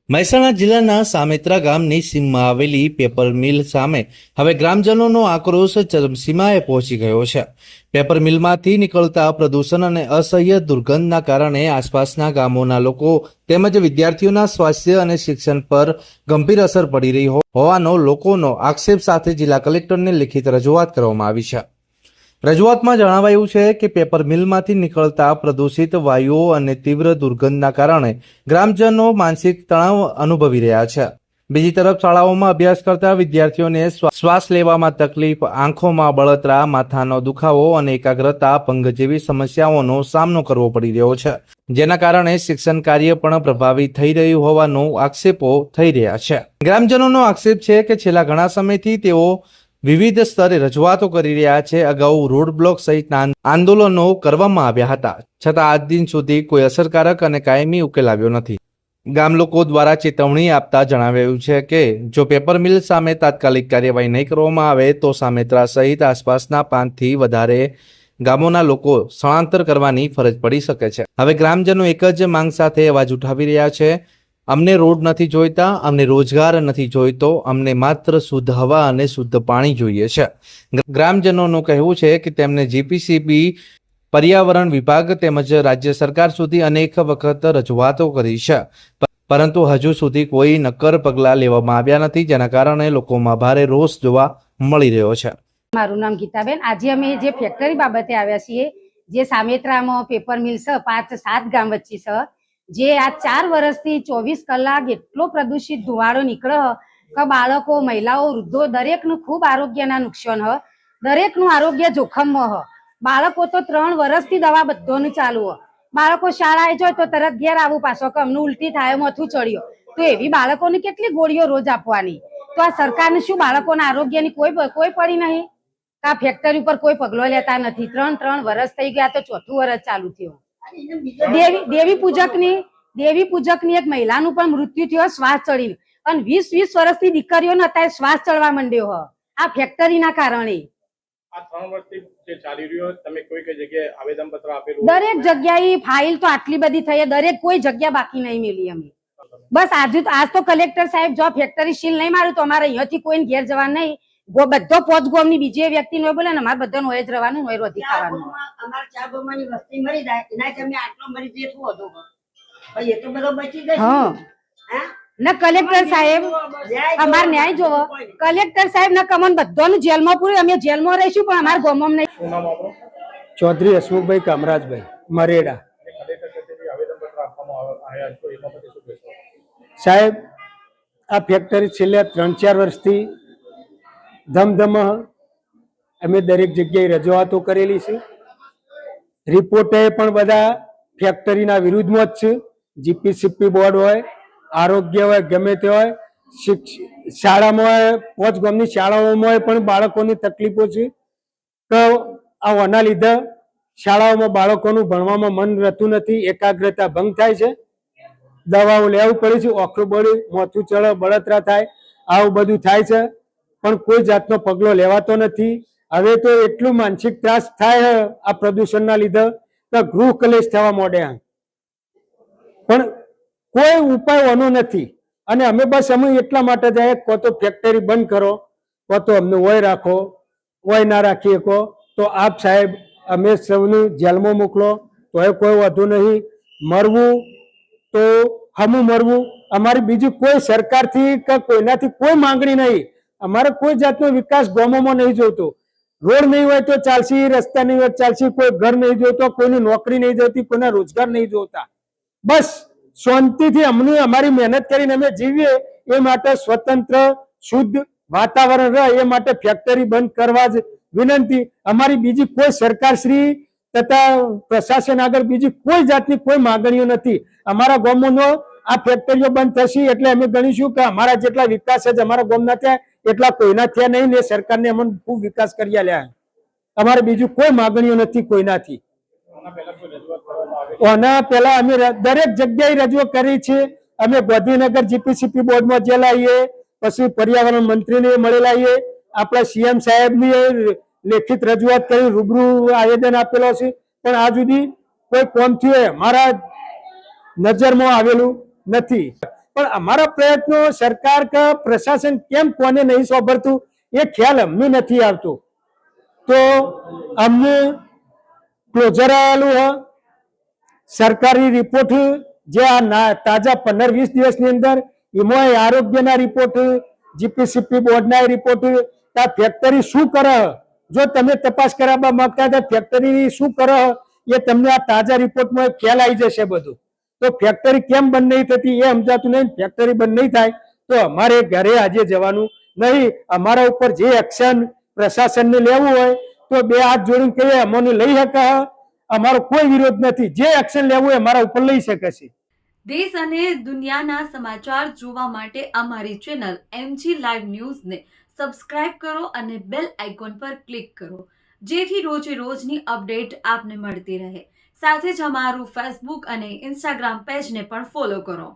મહેસાણા જિલ્લાના સામેત્રા ગામની સીમમાં આવેલી પેપર મિલ સામે હવે ગ્રામજનોનો આક્રોશ ચરમસીમાએ પહોંચી ગયો છે। પેપર મિલમાંથી નીકળતા પ્રદૂષણ અને અસહ્ય દુર્ગંધના કારણે આસપાસના ગામોના લોકો તેમજ વિદ્યાર્થીઓના સ્વાસ્થ્ય અને શિક્ષણ પર ગંભીર અસર પડી રહી હોવાનો લોકોનો આક્ષેપ સાથે જિલ્લા કલેક્ટરને લેખિત રજૂઆત કરવામાં આવી છે। રજૂઆતમાં જણાવાયું છે કે પેપર મિલમાંથી નીકળતા પ્રદૂષિત વાયુઓ અને તીવ્ર દુર્ગંધના કારણે ગ્રામજનો માનસિક તણાવ અનુભવી રહ્યા છે। બીજી તરફ શાળાઓમાં અભ્યાસ કરતા વિદ્યાર્થીઓને શ્વાસ લેવામાં તકલીફ, આંખોમાં બળતરા, માથાનો દુખાવો અને એકાગ્રતા ભંગ જેવી સમસ્યાઓનો સામનો કરવો પડી રહ્યો છે, જેના કારણે શિક્ષણ કાર્ય પણ પ્રભાવિત થઈ રહ્યું હોવાનો આક્ષેપો થઈ રહ્યા છે। ગ્રામજનોનો આક્ષેપ છે કે છેલ્લા ઘણા સમયથી તેઓ વિવિધ સ્તરે રજૂઆતો કરી રહ્યા છે। અગાઉ રોડ બ્લોક સહિતના આંદોલનો કરવામાં આવ્યા હતા, છતાં આજ દિન સુધી કોઈ અસરકારક અને કાયમી ઉકેલ આવ્યો નથી। ગામ લોકો દ્વારા ચેતવણી આપતા જણાવાયું છે કે જો પેપર મિલ સામે તાત્કાલિક કાર્યવાહી નહીં કરવામાં આવે તો સામેત્રા સહિત આસપાસના 5 થી વધારે ગામોના લોકો સ્થળાંતર કરવાની ફરજ પડી શકે છે। હવે ગ્રામજનો એક જ માંગ સાથે અવાજ ઉઠાવી રહ્યા છે। અમને રોડ નથી જોઈતા, અમને રોજગાર નથી જોઈતો, અમને માત્ર શુદ્ધ હવા અને શુદ્ધ પાણી જોઈએ છે। ગ્રામજનોનું કહેવું છે કે તેમને જીપીસીબી, પર્યાવરણ વિભાગ તેમજ રાજ્ય સરકાર સુધી અનેક વખત રજૂઆતો કરી છે, પરંતુ હજુ સુધી કોઈ નક્કર પગલાં લેવામાં આવ્યા નથી, જેના કારણે લોકોમાં ભારે રોષ જોવા મળી રહ્યો છે। મારું નામ ગીતાબેન। આજે અમે જે ફેક્ટરી બાબતે આવ્યા છીએ, જે સામેત્રામાં પેપર મિલ છે, 5-7 ગામ વચ્ચે છે, જે આ 4 વર્ષથી 24 કલાક એટલો પ્રદૂષિત ધુવાળો નીકળે કે બાળકો, મહિલાઓ, વૃદ્ધો દરેકનું ખૂબ આરોગ્યના નુકસાન હ, દરેકનું આરોગ્ય જોખમમાં હ। બાળકો તો 3 વર્ષથી દવા બધોનું ચાલુ હ। બાળકો શાળાએ જાય તો તરત ઘેર આવું પાછો કે અમને ઉલટી થાય, માથું ચડ્યો, તો એવી બાળકોને કેટલી ગોળીઓ રોજ આપવાની? તો આ સરકારને શું બાળકોના આરોગ્યની કોઈ પડી નહીં? આ ફેક્ટરી ઉપર કોઈ પગલો લેતા નથી। 3 વર્ષ થઈ ગયા, તો 4થું વર્ષ ચાલુ થયું। દેવી પૂજકની એક મહિલાનું પણ મૃત્યુ થયો શ્વાસ ચડીને, અને 20 વર્ષથી દીકરીઓને અત્યારે શ્વાસ ચડવા માંડ્યો હ આ ફેક્ટરીના કારણે। આ 3 વર્ષથી જે ચાલી રહ્યો, તમે કોઈ જગ્યાએ આવેદનપત્ર આપેલું? દરેક જગ્યાએ ફાઇલ તો આટલી બધી થઈ, દરેક કોઈ જગ્યા બાકી નહીં મેલી અમે। બસ આજ તો કલેક્ટર સાહેબ જો ફેક્ટરી સીલ નહીં મારું તો અમારે અહીંયાથી કોઈને ઘેર જવા નહીં, બધો પોચ ગોમની બીજી વ્યક્તિ નો બોલે ને અમારે બધાનું હોય જ રહેવાનું, હોય રોધી ખાવાનું। અમાર 4 ગોમની વસ્તી મરી જાય એના તમે આટલો મરી જેટલું હતું, ભાઈ એ તો બધો બચી ગઈ। હા ને કલેક્ટર સાહેબ અમાર ન્યાય જોવો। કલેક્ટર સાહેબ ને કમન બધાનું જેલમાં પૂરું, અમે જેલમાં રહીશું પણ અમાર ગામમાં નહીં। શું નામ આપણું? ચૌધરી હસમુખભાઈ કામરાજભાઈ, મરેડા। સાહેબ, આ ફેક્ટરી છેલ્લા 3-4 વર્ષથી ધમધમ અમે દરેક જગ્યાએ રજૂઆતો કરેલી છે। રિપોર્ટે પણ બધા ફેક્ટરીના વિરુદ્ધમાં જ છે। જીપીસીપી બોર્ડ હોય, આરોગ્ય હોય, ગમે તે હોય, શાળામાં 5 ગામની શાળાઓમાં પણ બાળકોની તકલીફો છે તો આના લીધે શાળાઓમાં બાળકોનું ભણવામાં મન રહેતું નથી, એકાગ્રતા ભંગ થાય છે, દવાઓ લેવું પડે છે, ઓખરું બળી, માથું ચડે, બળતરા થાય, આવું બધું થાય છે, પણ કોઈ જાતનો પગલો લેવાતો નથી। હવે તો એટલું માનસિક ત્રાસ થાય આ પ્રદૂષણના લીધે કે ગૃહ કલેશ થવા માંડ્યા, પણ કોઈ ઉપાય આનો નથી। અને અમે બસ એટલા માટે જાય કો તો ફેક્ટરી બંધ કરો, કો તો અમને ઓય રાખો, ઓય ના રાખી શકો તો આપ સાહેબ અમે સૌને જેલમાં મોકલો તો કોઈ વધુ નહીં, મરવું તો હમું મરવું। અમારી બીજી કોઈ સરકારથી કે કોઈનાથી કોઈ માંગણી નહીં, અમારે કોઈ જાતનો વિકાસ ગામોમાં નહીં જોતો। રોડ નહીં હોય તો ચાલશે, રસ્તા નહીં હોય ચાલશે, કોઈ ઘર નહીં જોતો, કોઈની નોકરી નહીં જોતી, કોઈના રોજગાર નહીં જોતા, બસ શાંતિથી અમને અમારી મહેનત કરીને અમે જીવીએ એ માટે સ્વતંત્ર શુદ્ધ વાતાવરણ રહે એ માટે ફેક્ટરી બંધ કરવા જ વિનંતી। અમારી બીજી કોઈ સરકારશ્રી તથા પ્રશાસન આગળ બીજી કોઈ જાતની કોઈ માંગણીઓ નથી। અમારા ગામનો આ ફેક્ટરીઓ બંધ થશે એટલે અમે ગણીશું કે અમારા જેટલા વિકાસ જ અમારા ગામના થયા એટલા કોઈના થયા નહીં ને સરકારને અમને ખૂબ વિકાસ કરી આલ્યા। અમારે બીજું કોઈ માંગણીઓ નથી કોઈનાથી। આના પહેલા અમે દરેક જગ્યાએ રજૂઆત કરી છે। અમે ગાંધીનગર જીપીસીપી બોર્ડમાં જેલા આવીએ, પછી પર્યાવરણ મંત્રીને મળેલા આવીએ, આપણા સીએમ સાહેબની લેખિત રજૂઆત કરી, રૂબરૂ આવેદન આપેલો છે, પણ આ સુધી કોઈ કોમ થયું મારા નજરમાં આવેલું નથી। પણ અમારા પ્રયત્નો સરકાર કે પ્રશાસન કેમ કોને નહીં સાંભળતું એ ખ્યાલ અમને નથી આવતો. તો અમને ક્લોઝર આવેલું હ સરકારી રિપોર્ટ જે આ તાજા 15-20 દિવસની અંદર એમાં આરોગ્યના રિપોર્ટ, જીપીસીપી બોર્ડના રિપોર્ટ, આ ફેક્ટરી શું કરે, જો તમે તપાસ કરાવવા માંગતા હતા ફેક્ટરી શું કરે એ તમને આ તાજા રિપોર્ટમાં ખ્યાલ આવી જશે બધું. તો ફેક્ટરી કેમ બંધ નહીં થતી એ સમજાતું નહીં. ફેક્ટરી બંધ નહીં થાય તો અમારે ઘરે આજે જવાનું નહીં. અમારા ઉપર જે એક્શન પ્રશાસનને લેવું હોય તો 2 હાથ જોડીને કહીએ અમને લઈ શકે. અમારો કોઈ વિરોધ નથી. જે એક્શન લેવું હોય અમારા ઉપર લઈ શકે છે. દેશ અને દુનિયાના સમાચાર જોવા માટે અમારી ચેનલ MG લાઈવ ન્યૂઝને સબસ્ક્રાઇબ કરો અને બેલ આઇકોન પર ક્લિક કરો, જેથી રોજે રોજની અપડેટ આપને મળતી રહે. સાથે જ અમારું ફેસબુક અને ઇન્સ્ટાગ્રામ પેજને પણ ફોલો કરો.